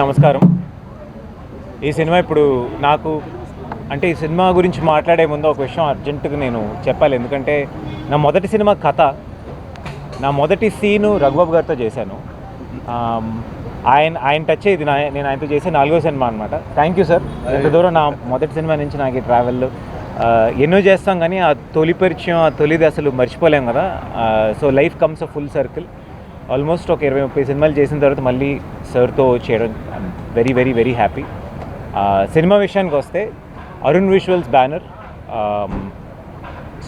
నమస్కారం. ఈ సినిమా ఇప్పుడు నాకు అంటే ఈ సినిమా గురించి మాట్లాడే ముందు ఒక విషయం అర్జెంటుగా నేను చెప్పాలి. ఎందుకంటే నా మొదటి సినిమా కథ, నా మొదటి సీను రఘుబాబు గారితో చేశాను. ఆయన టచ్ ఇది నేను ఆయనతో చేసే 4వ సినిమా అనమాట. Thank you sir. ఎంత దూరం నా మొదటి సినిమా నుంచి నాకు ఈ ట్రావెల్ ఎన్నో చేస్తాం, కానీ ఆ తొలి పరిచయం, ఆ తొలిది అసలు మర్చిపోలేం కదా. So life comes a full circle. Almost ఒక 20-30 సినిమాలు చేసిన తర్వాత మళ్ళీ సార్తో చేయడం very very very happy. Cinema విషయానికి వస్తే Arun visuals banner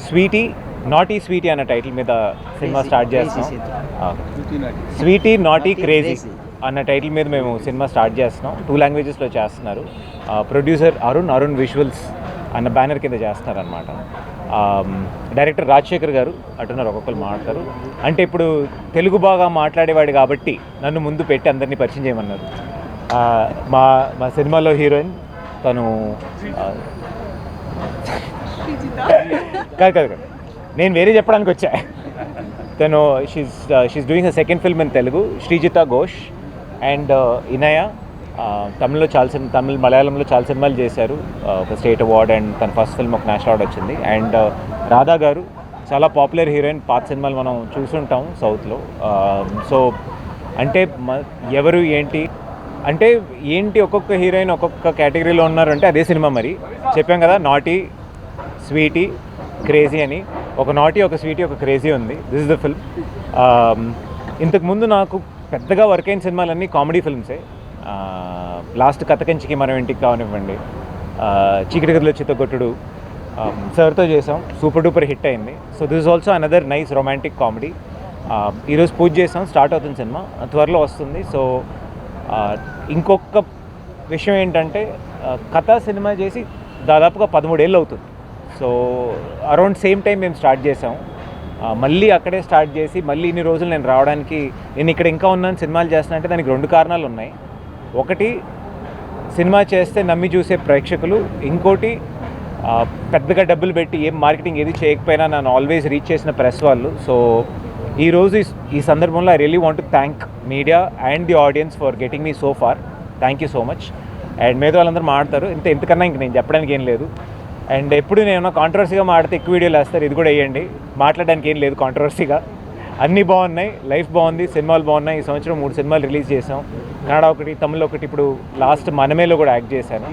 sweety naughty sweety అన్న టైటిల్ మీద సినిమా స్టార్ట్ చేస్తున్నాం. స్వీటీ నాటీ క్రేజీ అన్న టైటిల్ మీద మేము సినిమా స్టార్ట్ చేస్తున్నాం. 2 లాంగ్వేజెస్లో చేస్తున్నారు. ప్రొడ్యూసర్ అరుణ్ విజువల్స్ అన్న బ్యానర్ కింద చేస్తున్నారు అనమాట. డైరెక్టర్ రాజశేఖర్ గారు అంటున్నారు, ఒక్కొక్కరు మాట్లాడతారు. అంటే ఇప్పుడు తెలుగు బాగా మాట్లాడేవాడు కాబట్టి నన్ను ముందు పెట్టి అందరినీ పరిచయం చేయమన్నారు. మా సినిమాలో హీరోయిన్ తను కాదు, నేను వేరే చెప్పడానికి వచ్చా. తను she's doing a second film in Telugu, Srijita Ghosh and Inaya. Tamil మలయాళంలో చాలా సినిమాలు చేశారు. ఒక స్టేట్ అవార్డ్ అండ్ తన ఫస్ట్ ఫిల్మ్ ఒక నేషనల్ అవార్డ్ వచ్చింది. అండ్ రాధా గారు చాలా పాపులర్ హీరోయిన్, పాత సినిమాలు మనం చూసుంటాం సౌత్లో. సో అంటే ఎవరు ఏంటి ఒక్కొక్క హీరోయిన్ ఒక్కొక్క కేటగిరీలో ఉన్నారంటే అదే సినిమా. మరి చెప్పాం కదా, నాటీ స్వీటీ క్రేజీ అని. ఒక నాటీ, ఒక స్వీటీ, ఒక క్రేజీ ఉంది. This is the film. ఇంతకుముందు నాకు పెద్దగా వర్క్ అయిన సినిమాలన్నీ కామెడీ ఫిల్మ్సే. లాస్ట్ కథకంచికి మనం ఇంటికి కావనివ్వండి, చీకటి గదిలో చిత్తగొట్టుడు సార్తో చేసాం, సూపర్ డూపర్ హిట్ అయింది. So this is also another nice romantic comedy. ఈరోజు పూజ చేసాం, స్టార్ట్ అవుతుంది సినిమా, త్వరలో వస్తుంది. సో ఇంకొక విషయం ఏంటంటే కథ సినిమా చేసి దాదాపుగా 13 ఏళ్ళు అవుతుంది. సో అరౌండ్ సేమ్ టైం మేము స్టార్ట్ చేసాం. మళ్ళీ అక్కడే స్టార్ట్ చేసి మళ్ళీ ఇన్ని రోజులు నేను రావడానికి, నేను ఇక్కడ ఇంకా ఉన్నాను సినిమాలు చేస్తున్నా అంటే దానికి 2 కారణాలు ఉన్నాయి. ఒకటి, సినిమా చేస్తే నమ్మి చూసే ప్రేక్షకులు. ఇంకోటి, పెద్దగా డబ్బులు పెట్టి ఏం మార్కెటింగ్ ఏది చేయకపోయినా నన్ను ఆల్వేస్ రీచ్ చేసిన ప్రెస్ వాళ్ళు. సో ఈరోజు ఈ సందర్భంలో I really want to thank media and the audience for getting me so far. Thank you so much. And మీద వాళ్ళందరూ మాట్లాడతారు, ఇంతకన్నా ఇంక నేను చెప్పడానికి ఏం లేదు. అండ్ ఎప్పుడు నేను కాంట్రవర్సీగా మాడితే ఎక్కువ వీడియోలు వేస్తారు, ఇది కూడా వేయండి. మాట్లాడడానికి ఏం లేదు కాంట్రవర్సీగా. అన్నీ బాగున్నాయి, లైఫ్ బాగుంది, సినిమాలు బాగున్నాయి. ఈ సంవత్సరం 3 సినిమాలు రిలీజ్ చేసాం. కన్నడ ఒకటి, తమిళ్ ఒకటి, ఇప్పుడు లాస్ట్ మనమేలో కూడా యాక్ట్ చేశాను.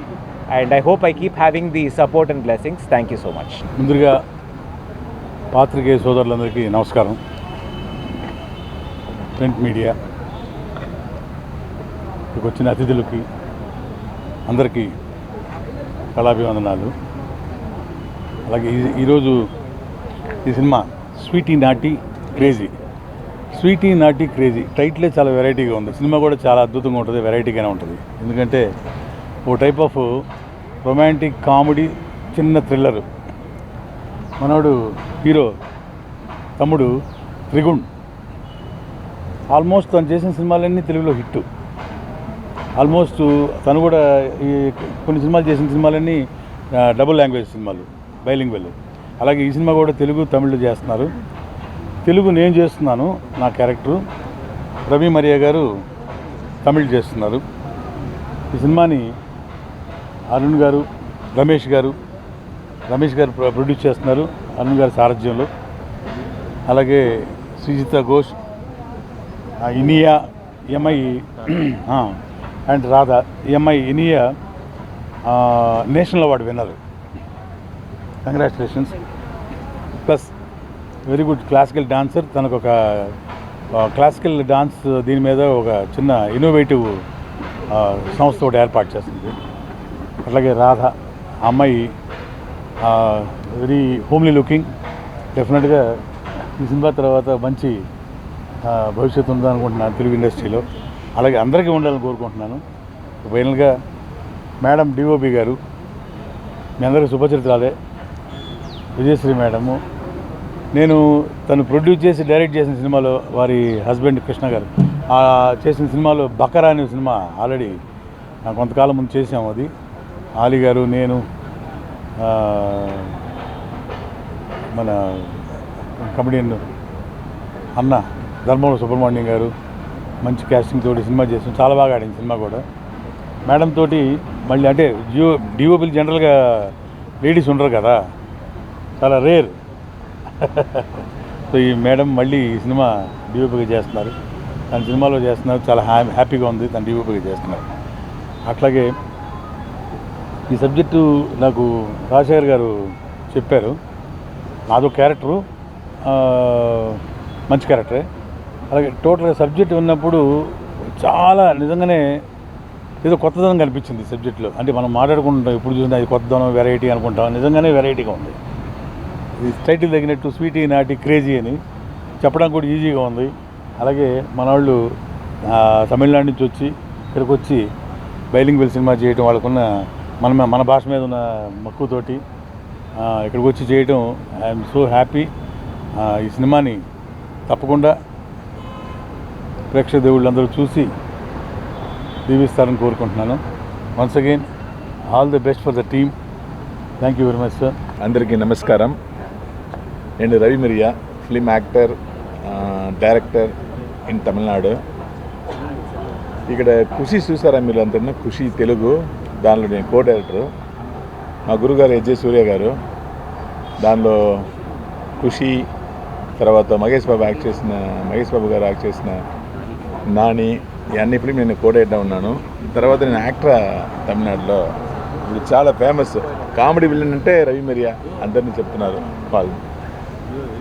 And I hope I keep having the support and blessings. Thank you so much. ముందుగా పాత్రికేయ సోదరులందరికీ నమస్కారం. ప్రింట్ మీడియా ఇక్కడికి వచ్చిన అతిథులకి అందరికీ కళాభివందనాలు. అలాగే ఈరోజు ఈ cinema sweety naughty crazy. Sweety naughty crazy టైటిలే చాలా వెరైటీగా ఉంది. సినిమా కూడా చాలా అద్భుతంగా ఉంటుంది, వెరైటీగానే ఉంటుంది. ఎందుకంటే ఓ టైప్ ఆఫ్ రొమాంటిక్ కామెడీ, చిన్న థ్రిల్లరు. మనోడు హీరో తమ్ముడు త్రిగుణ్ ఆల్మోస్ట్ తను చేసిన సినిమాలన్నీ తెలుగులో హిట్. ఆల్మోస్ట్ తను కూడా ఈ కొన్ని సినిమాలు చేసిన సినిమాలన్నీ డబుల్ లాంగ్వేజ్ సినిమాలు, బైలింగ్వెల్. అలాగే ఈ సినిమా కూడా తెలుగు తమిళ్ చేస్తున్నారు. తెలుగు నేను చేస్తున్నాను, నా క్యారెక్టరు. రవి మరియా గారు తమిళ్ చేస్తున్నారు. ఈ సినిమాని అరుణ్ గారు, రమేష్ గారు ప్రొడ్యూస్ చేస్తున్నారు, అరుణ్ గారి సారథ్యంలో. అలాగే Srijita Ghosh, Inaya MI and Radha. MI Inaya national award winner, congratulations. Plus very good classical dancer. తనకు ఒక క్లాసికల్ డాన్స్ దీని మీద ఒక చిన్న ఇన్నోవేటివ్ సంస్థ ఒకటి ఏర్పాటు చేస్తుంది. అట్లాగే రాధ అమ్మాయి వెరీ హోమ్లీ లుకింగ్. డెఫినెట్గా ఈ సినిమా తర్వాత మంచి భవిష్యత్తు ఉందనుకుంటున్నాను తెలుగు ఇండస్ట్రీలో. అలాగే అందరికీ ఉండాలని కోరుకుంటున్నాను. ఫైనల్గా మేడం డిఓపి గారు, మీ అందరికీ శుభచరిత్రాలే. విజయశ్రీ మేడము, నేను తను ప్రొడ్యూస్ చేసి డైరెక్ట్ చేసిన సినిమాలో వారి హస్బెండ్ కృష్ణ గారు చేసిన సినిమాలో బకరా అనే సినిమా ఆల్రెడీ కొంతకాలం ముందు చేసాము. అది ఆలీ గారు, నేను, మన కమెడియన్ అన్న ధర్మవరం సుబ్రహ్మణ్యం గారు మంచి క్యాస్టింగ్ తోటి సినిమా చేసాం. చాలా బాగా ఆడింది సినిమా కూడా. మేడం తోటి మళ్ళీ అంటే డిఓపీలు జనరల్గా లేడీస్ ఉండరు కదా, చాలా రేర్. సో ఈ మేడం మళ్ళీ ఈ సినిమా డిఓపీగా చేస్తున్నారు, తన సినిమాలో చేస్తున్నారు, చాలా హ్యాపీగా ఉంది తను డిఓపీగా చేస్తున్నారు. అట్లాగే ఈ సబ్జెక్టు నాకు రాజశేఖర్ గారు చెప్పారు, నాదో క్యారెక్టరు మంచి క్యారెక్టరే. అలాగే టోటల్గా సబ్జెక్ట్ విన్నప్పుడు చాలా నిజంగానే ఏదో కొత్తదనం కనిపించింది సబ్జెక్టులో. అంటే మనం మాట్లాడుకుంటాం ఎప్పుడు చూసినా అది కొత్తదనం, వెరైటీ అనుకుంటాం, నిజంగానే వెరైటీగా ఉంది. ఇది టైటిల్ తగినట్టు స్వీటీ నాటి క్రేజీ అని చెప్పడానికి కూడా ఈజీగా ఉంది. అలాగే మన వాళ్ళు తమిళనాడు నుంచి వచ్చి ఇక్కడికి వచ్చి బైలింగ్వెల్ సినిమా చేయడం, వాళ్ళకున్న మన భాష మీద ఉన్న మక్కువతోటి ఇక్కడికి వచ్చి చేయడం ఐఎమ్ సో హ్యాపీ. ఈ సినిమాని తప్పకుండా ప్రేక్షక దేవుళ్ళందరూ చూసి దీవిస్తారని కోరుకుంటున్నాను. Once again all the best for the team. Thank you very much sir. అందరికీ నమస్కారం. నేను Ravi Mariya, film actor, director in Tamil Nadu. ఇక్కడ ఖుషి చూసారా మీరు అంతా? ఖుషి తెలుగు, దానిలో నేను కో డైరెక్టరు. మా గురుగారు ఎజ్జే సూర్య గారు, దానిలో ఖుషి, తర్వాత మహేష్ బాబు గారు యాక్ట్ చేసిన నాని, ఈ అన్ని ఫిలిం నేను కో డైరెక్టర్ ఉన్నాను. తర్వాత నేను యాక్టర్ తమిళనాడులో. ఇప్పుడు చాలా ఫేమస్ కామెడీ విలన్ అంటే రవి మిరియా, అందరినీ చెప్తున్నారు వాళ్ళు.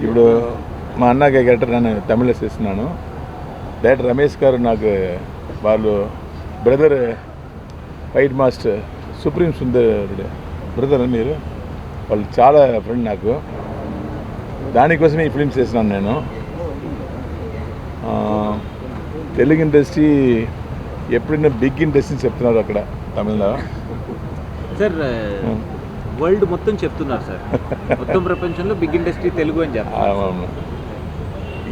ఇప్పుడు మా అన్నగా క్యారెక్టర్ నేను తమిళ చేస్తున్నాను. డైరెక్టర్ రమేష్ గారు నాకు వాళ్ళు బ్రదర్, ఫైట్ మాస్టర్ సుప్రీం సుందరుడు బ్రదర్ మీరు, వాళ్ళు చాలా ఫ్రెండ్ నాకు. దానికోసమే ఈ ఫిలిమ్స్ చేసినాను నేను. తెలుగు ఇండస్ట్రీ ఎప్పుడైనా బిగ్ ఇండస్ట్రీ చెప్తున్నారు అక్కడ తమిళలో సార్. వరల్డ్ మొత్తం చెప్తున్నారు సార్, మొత్తం ప్రపంచంలో బిగ్ ఇండస్ట్రీ తెలుగు అని చెప్తారు. అవును,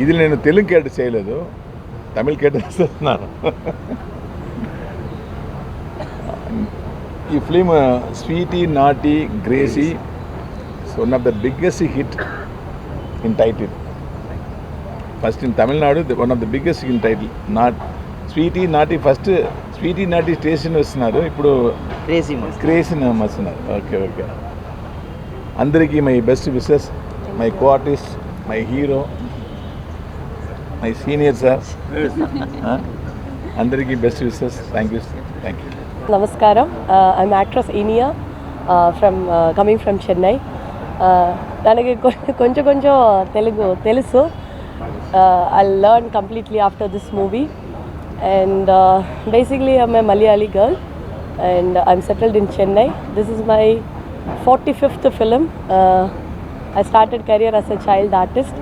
ఇది నేను తెలుగు క్యారెక్టర్ చేయలేదు, తమిళ క్యారెక్టర్ చేస్తున్నాను. ఈ film sweety naughty crazy one of the biggest hit in title. First in Tamil Nadu one of the biggest in title. Sweety naughty first sweety naughty station వస్తున్నారు, ఇప్పుడు క్రేజీ వస్తున్నారు. ఓకే. అందరికీ my best wishes, my co artist, my hero, my senior sir, అందరికీ best wishes. Thank you. Namaskaram. I'm actress Inia coming from Chennai. Nanage konచెం Telugu telusu. I'll learn completely after this movie. And basically I'm a Malayali girl and I'm settled in Chennai. This is my 45th film. I started career as a child artist.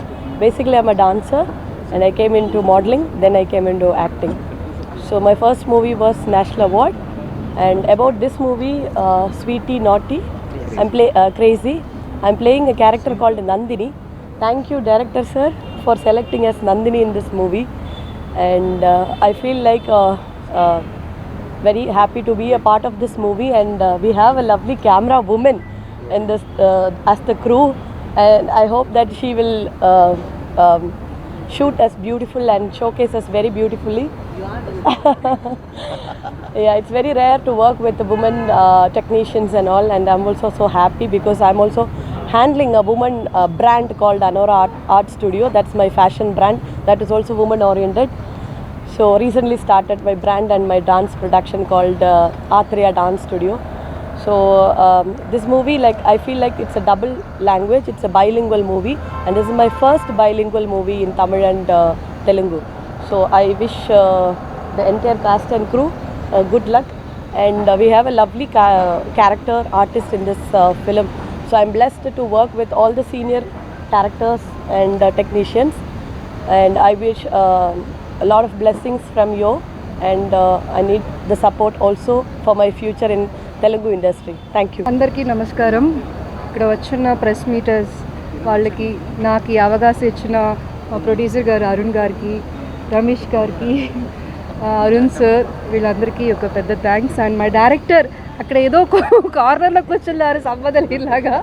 Basically I'm a dancer and I came into modeling, then I came into acting. So my first movie was National Award. And about this movie, Sweety Naughty, Crazy. I'm playing a character called Nandini. Thank you, director sir, for selecting as Nandini in this movie. And I feel like very happy to be a part of this movie. And we have a lovely camera woman in this as the crew. And I hope that she will shoot us beautiful and showcase us very beautifully. Yeah, it's very rare to work with the women technicians and all, and I'm also so happy because I'm also handling a woman brand called Anora Art Studio. That's my fashion brand that is also woman oriented. So recently started my brand and my dance production called Athriya Dance Studio. So this movie, like I feel like it's a double language, it's a bilingual movie, and this is my first bilingual movie in Tamil and Telugu. So I wish the entire cast and crew good luck, and we have a lovely character artist in this film. So I'm blessed to work with all the senior characters and technicians, and I wish a lot of blessings from you, and I need the support also for my future in Telugu industry. Thank you. అందరికీ నమస్కారం. ఇక్కడ వచ్చిన press metres వాళ్ళకి, నాకు ఈ అవకాశం ఇచ్చిన మా ప్రొడ్యూసర్ గారు అరుణ్ గారికి, రమేష్ గారికి, అరుణ్ సార్, వీళ్ళందరికీ ఒక పెద్ద థ్యాంక్స్. అండ్ మా డైరెక్టర్ అక్కడ ఏదో కార్నర్లో కూర్చున్నారు సంపదలాగా,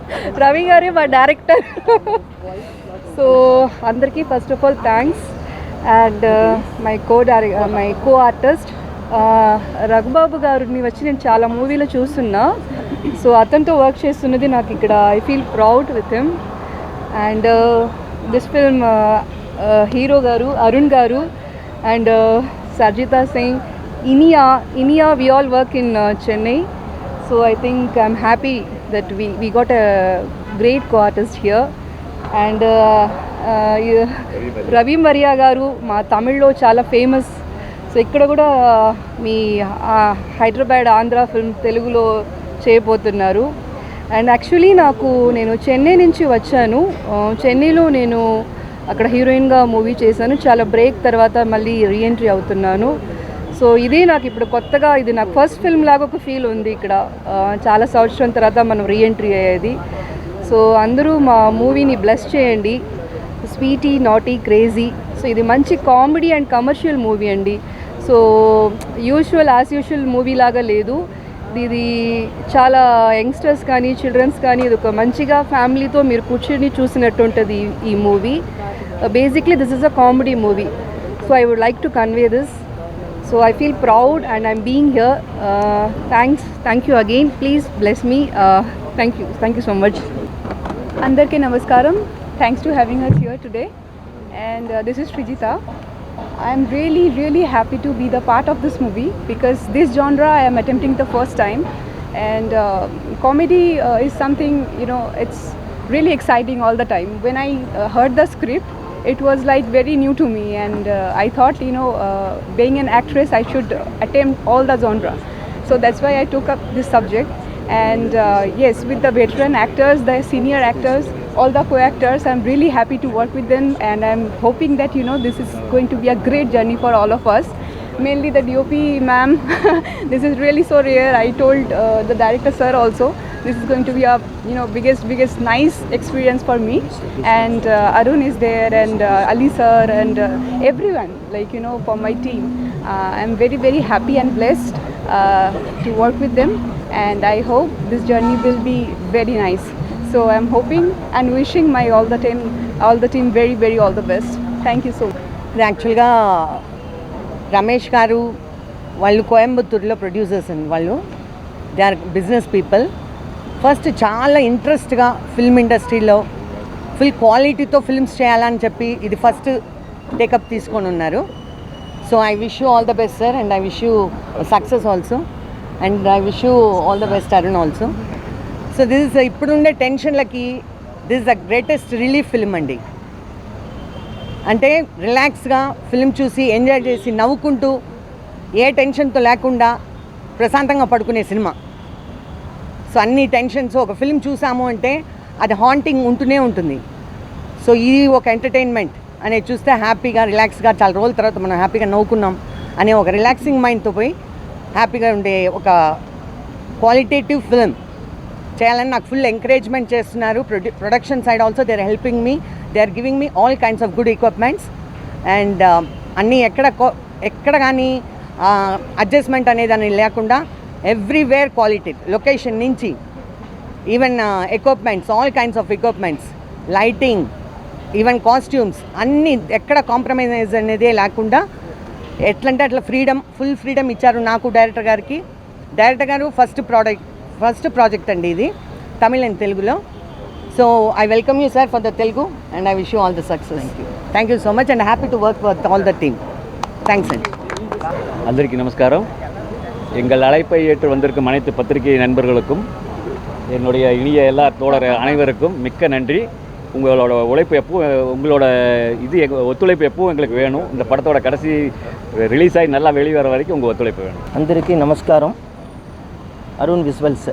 రవి గారే మా డైరెక్టర్. సో అందరికీ first of all thanks. And my co artist Raghubabu గారిని వచ్చి నేను చాలా మూవీలో చూస్తున్నా. సో అతనితో వర్క్ చేస్తున్నది నాకు ఇక్కడ I feel proud with him. And this film hero గారు అరుణ్ గారు and Sarjita Singh, Iniya we all work in Chennai. So I think I'm happy that we got a great co-artist here. And Ravi Mariya గారు మా తమిళ్లో చాలా ఫేమస్. సో ఇక్కడ కూడా మీ హైదరాబాద్ ఆంధ్ర ఫిల్మ్ తెలుగులో చేయబోతున్నారు. అండ్ యాక్చువల్లీ నేను చెన్నై నుంచి వచ్చాను. చెన్నైలో నేను అక్కడ హీరోయిన్గా మూవీ చేశాను. చాలా బ్రేక్ తర్వాత మళ్ళీ రీఎంట్రీ అవుతున్నాను. సో ఇదే నాకు ఇప్పుడు కొత్తగా, ఇది నాకు ఫస్ట్ ఫిల్మ్ లాగా ఒక ఫీల్ ఉంది ఇక్కడ. చాలా సంవత్సరం తర్వాత మనం రీఎంట్రీ అయ్యేది. సో అందరూ మా మూవీని బ్లెస్ చేయండి. Sweety naughty crazy. సో ఇది మంచి కామెడీ అండ్ కమర్షియల్ మూవీ అండి. సో యాజ్ యూజువల్ మూవీ లాగా లేదు ఇది. చాలా యంగ్స్టర్స్ కానీ చిల్డ్రన్స్ కానీ ఇది ఒక మంచిగా ఫ్యామిలీతో మీరు కూర్చొని చూసినట్టు ఉంటుంది ఈ movie. Basically this is a comedy movie. So I would like to convey this. So I feel proud and I'm being here. Thank you again. Please bless me. Thank you so much. Andarki namaskaram. Thanks to having us here today. And this is Srijita. I'm really happy to be the part of this movie because this genre I am attempting the first time. And comedy is something, it's really exciting all the time. When I heard the script, it was like very new to me, and I thought, being an actress, I should attempt all the genre. So that's why I took up this subject. And yes, with the veteran actors, the senior actors, all the co-actors, I'm really happy to work with them, and I'm hoping that this is going to be a great journey for all of us. Mainly the DOP ma'am, this is really so rare. I told the director sir also, this is going to be a biggest nice experience for me. And Arun is there, and Ali sir, and everyone, for my team. I'm very happy and blessed to work with them, and I hope this journey will be very nice. So I'm hoping and wishing all the team very all the best. Thank you so much. ఇది యాక్చువల్గా రమేష్ గారు వాళ్ళు కోయంబత్తూరులో producers అండి. వాళ్ళు they are business people. First చాలా ఇంట్రెస్ట్గా film ఇండస్ట్రీలో full క్వాలిటీతో ఫిల్మ్స్ చేయాలని చెప్పి ఇది ఫస్ట్ టేకప్ తీసుకొని ఉన్నారు. So I wish you all the best sir, and I wish you success also, and I wish you all the best Arun also. So this is ఇప్పుడుండే టెన్షన్లకి this is the greatest relief film అండి. అంటే రిలాక్స్గా film చూసి enjoy చేసి నవ్వుకుంటూ ఏ టెన్షన్తో లేకుండా ప్రశాంతంగా పడుకునే సినిమా. సో అన్ని టెన్షన్స్ ఒక ఫిల్మ్ చూసాము అంటే అది హాంటింగ్ ఉంటూనే ఉంటుంది. సో ఇది ఒక ఎంటర్టైన్మెంట్ అనేది చూస్తే హ్యాపీగా రిలాక్స్గా చాలా రోజుల తర్వాత మనం హ్యాపీగా నవ్వుకున్నాం అనే ఒక రిలాక్సింగ్ మైండ్తో పోయి హ్యాపీగా ఉండే ఒక క్వాలిటేటివ్ ఫిల్మ్ చేయాలని నాకు ఫుల్ ఎంకరేజ్మెంట్ చేస్తున్నారు. Production side also they are helping me, they are giving me all kinds of good equipments. And అన్నీ ఎక్కడ కానీ అడ్జస్ట్మెంట్ అనేది లేకుండా ఎవ్రీవేర్ క్వాలిటీ, లొకేషన్ నుంచి even equipments, all kinds of equipments, lighting, even costumes అన్నీ ఎక్కడ compromise అనేదే లేకుండా ఎట్లంటే అట్లా ఫుల్ ఫ్రీడమ్ ఇచ్చారు నాకు, డైరెక్టర్ గారికి. డైరెక్టర్ గారు ఫస్ట్ ప్రాజెక్ట్ అండి ఇది, తమిళ్ అండ్ తెలుగులో. So I welcome you sir for the Telugu, and I wish you all the success. Thank you so much, and happy to work with all the team. Thanks and அந்தரிக்கு நமஸ்காரம். எங்கள் அழைப்பை ஏற்று வந்திருக்கும் அனைத்து பத்திரிகை நண்பர்களுக்கும், என்னுடைய இனிய எல்லா தோழர் அனைவருக்கும் மிக்க நன்றி. உங்களோட உழைப்பு உங்களோட ஒத்துழைப்பு எப்பவும் எங்களுக்கு வேணும். இந்த படத்தோட கடைசி ரிலீஸ் ஆகி நல்லா வெளிவர வரைக்கும் உங்கள் ஒத்துழைப்பு வேணும். அந்தரிக்கு நமஸ்காரம். அருண் விஸ்வல்ஸ்.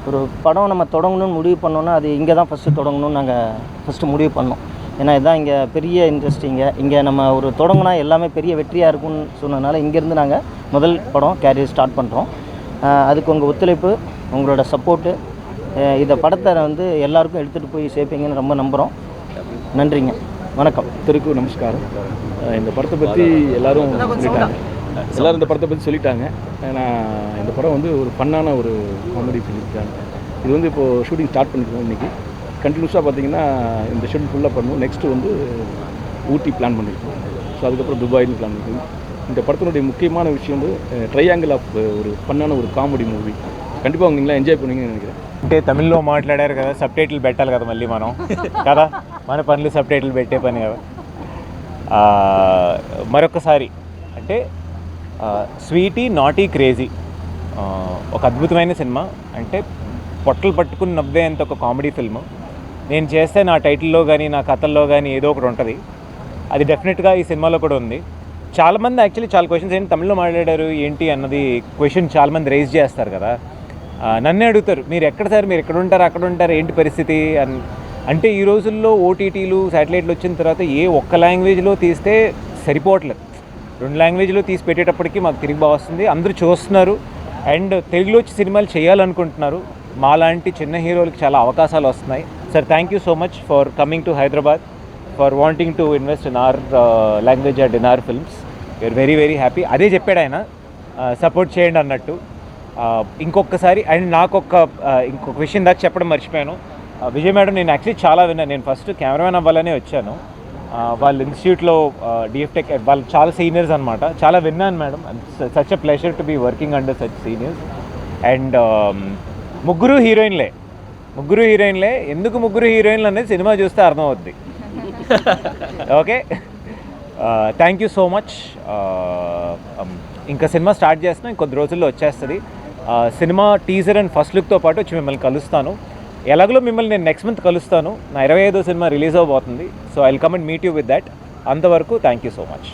ஒரு படம் நம்ம தொடங்கணும்னு முடிவு பண்ணோன்னா அது இங்கே தான் ஃபஸ்ட்டு தொடங்கணும்னு நாங்கள் ஃபஸ்ட்டு முடிவு பண்ணோம். ஏன்னா இதுதான் இங்கே பெரிய இண்டஸ்ட்ரிங்க. இங்கே நம்ம ஒரு தொடங்கினா எல்லாமே பெரிய வெற்றியாக இருக்கும்னு சொன்னதுனால இங்கேருந்து நாங்கள் முதல் படம் கேரியர் ஸ்டார்ட் பண்ணுறோம். அதுக்கு உங்கள் ஒத்துழைப்பு, உங்களோட சப்போர்ட்டு, இந்த படத்தை எல்லாருக்கும் எடுத்துகிட்டு போய் சேர்ப்பீங்கன்னு ரொம்ப நம்புகிறோம். நன்றிங்க, வணக்கம். திருக்கும் நமஸ்காரம். இந்த படத்தை பற்றி எல்லோரும் சொல்லிட்டாங்க, எல்லோரும் இந்த படத்தை பற்றி சொல்லிட்டாங்க. ஏன்னா இந்த படம் ஒரு ஃபன்னான ஒரு காமெடி ஃபிலிம் தான். இது இப்போது ஷூட்டிங் ஸ்டார்ட் பண்ணிருக்கோம். இன்றைக்கி கண்டினியூஸாக பார்த்திங்கன்னா இந்த ஷெட்யூல் ஃபுல்லாக பண்ணுவோம். நெக்ஸ்ட்டு ஊட்டி பிளான் பண்ணியிருக்கோம். ஸோ அதுக்கப்புறம் துபாயின்னு பிளான் பண்ணியிருக்கோம். இந்த படத்தினுடைய முக்கியமான விஷயம் வந்து ட்ரையாங்கிள் ஆஃப் ஒரு ஃபன்னான ஒரு காமெடி மூவி. கண்டிப்பாக நீங்களாம் என்ஜாய் பண்ணுவீங்கன்னு நினைக்கிறேன். అంటే తమిళ్లో మాట్లాడారు కదా, సబ్ టైటిల్ పెట్టాలి కదా మళ్ళీ మనం కదా, మన పనులు సబ్ టైటిల్ పెట్టే పని కదా. మరొకసారి అంటే స్వీటీ నాటీ క్రేజీ ఒక అద్భుతమైన సినిమా. అంటే పొట్టలు పట్టుకుని నవ్వేంత ఒక కామెడీ ఫిల్మ్. నేను చేస్తే నా టైటిల్లో కానీ నా కథల్లో కానీ ఏదో ఒకటి ఉంటుంది. అది డెఫినెట్గా ఈ సినిమాలో కూడా ఉంది. చాలామంది యాక్చువల్లీ చాలా క్వశ్చన్స్ ఏంటి తమిళ్లో మాట్లాడారు ఏంటి అన్నది క్వశ్చన్ చాలామంది రైజ్ చేస్తారు కదా. నన్నే అడుగుతారు, మీరు ఎక్కడ సార్, మీరు ఎక్కడ ఉంటారు, అక్కడ ఉంటారు, ఏంటి పరిస్థితి అని. అంటే ఈ రోజుల్లో ఓటీటీలు శాటిలైట్లు వచ్చిన తర్వాత ఏ ఒక్క లాంగ్వేజ్లో తీస్తే సరిపోవట్లేదు. 2 లాంగ్వేజ్లో తీసి పెట్టేటప్పటికి మాకు తిరిగి బాగా వస్తుంది. అందరూ చూస్తున్నారు అండ్ తెలుగులో వచ్చి సినిమాలు చేయాలనుకుంటున్నారు. మాలాంటి చిన్న హీరోలకి చాలా అవకాశాలు వస్తున్నాయి. Sir thank you so much for coming to Hyderabad, for wanting to invest in our language and in our films. You're very very happy. అదే చెప్పాడు ఆయన, సపోర్ట్ చేయండి అన్నట్టు. ఇంకొకసారి అండ్ నాకు ఇంకొక విషయం దాకా చెప్పడం మర్చిపోయాను. విజయ్ మేడం నేను యాక్చువల్లీ చాలా విన్నాను. నేను ఫస్ట్ కెమెరామెన్ అవ్వాలనే వచ్చాను. వాళ్ళ ఇన్స్టిట్యూట్లో డిఎఫ్టెక్ వాళ్ళు చాలా సీనియర్స్ అనమాట. చాలా విన్నాను madam. Such a pleasure to be working under such seniors. And ముగ్గురు హీరోయిన్లే. ఎందుకు ముగ్గురు హీరోయిన్లు అనేది సినిమా చూస్తే అర్థమవుద్ది. Okay, thank you so much. ఇంకా సినిమా స్టార్ట్ చేస్తున్నాం, ఇంకొద్ది రోజుల్లో వచ్చేస్తుంది. సినిమా టీజర్ అండ్ ఫస్ట్ లుక్తో పాటు వచ్చి మిమ్మల్ని కలుస్తాను. ఎలాగలో మిమ్మల్ని నేను నెక్స్ట్ మంత్ కలుస్తాను. నా 25వ సినిమా రిలీజ్ అవబోతుంది. So I will come and meet you with that. అంతవరకు థ్యాంక్ యూ సో మచ్.